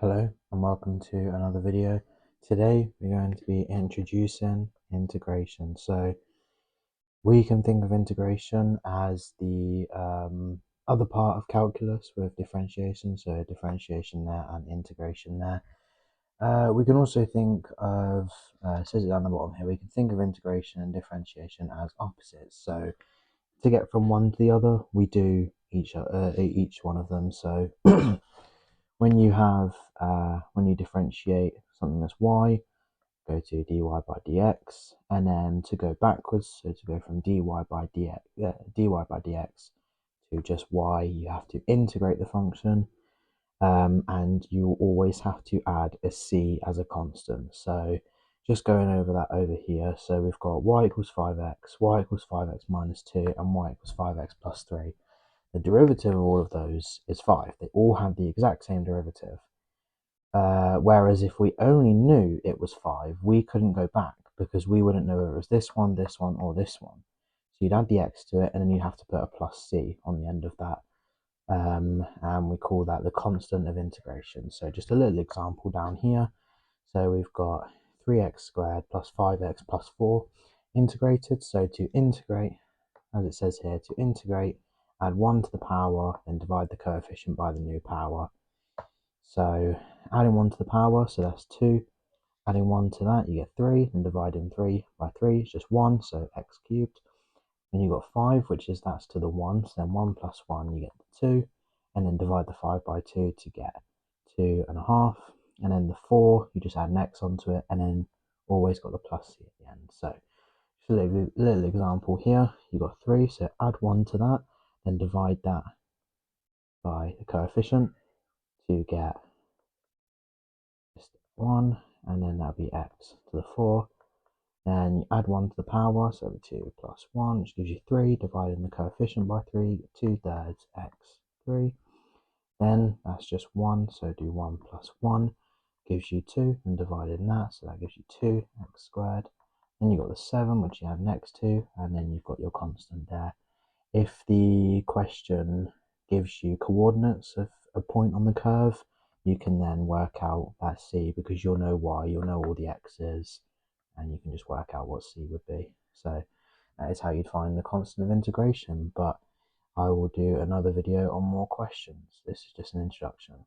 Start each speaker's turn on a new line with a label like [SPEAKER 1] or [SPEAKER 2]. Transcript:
[SPEAKER 1] Hello and welcome to another video. Today we're going to be introducing integration. So we can think of integration as the other part of calculus with differentiation, so differentiation there and integration there. We can also think of, it says it down the bottom here, we can think of integration and differentiation as opposites. So to get from one to the other, we do each one of them. So when you differentiate something that's y, go to dy by dx, and then to go backwards, so to go from dy by dx to just y, you have to integrate the function, and you always have to add a c as a constant. So just going over that over here, so we've got y equals 5x, y equals 5x minus 2, and y equals 5x plus 3. The derivative of all of those is 5. They all have the exact same derivative. Whereas if we only knew it was 5, we couldn't go back because we wouldn't know if it was this one, or this one. So you'd add the x to it, and then you'd have to put a plus c on the end of that. And we call that the constant of integration. So just a little example down here. So we've got 3x squared plus 5x plus 4 integrated. So to integrate, as it says here, to integrate, add 1 to the power, then divide the coefficient by the new power. So adding 1 to the power, so that's 2. Adding 1 to that, you get 3. And dividing 3 by 3 is just 1, so x cubed. Then you've got 5, that's to the 1. So then 1 plus 1, you get the 2. And then divide the 5 by 2 to get 2.5. And then the 4, you just add an x onto it, and then always got the plus c at the end. So just a little example here. You've got 3, so add 1 to that, then divide that by the coefficient to get just 1, and then that'll be x to the 4. Then you add 1 to the power, so 2 plus 1, which gives you 3, dividing the coefficient by 3, 2/3 x 3. Then that's just 1, so do 1 plus 1, gives you 2, and dividing that, so that gives you 2x squared. Then you've got the 7, which you add next to, and then you've got your constant there. If the question gives you coordinates of a point on the curve, you can then work out that c, because you'll know y, you'll know all the x's, and you can just work out what c would be. So that is how you'd find the constant of integration, but I will do another video on more questions. This is just an introduction.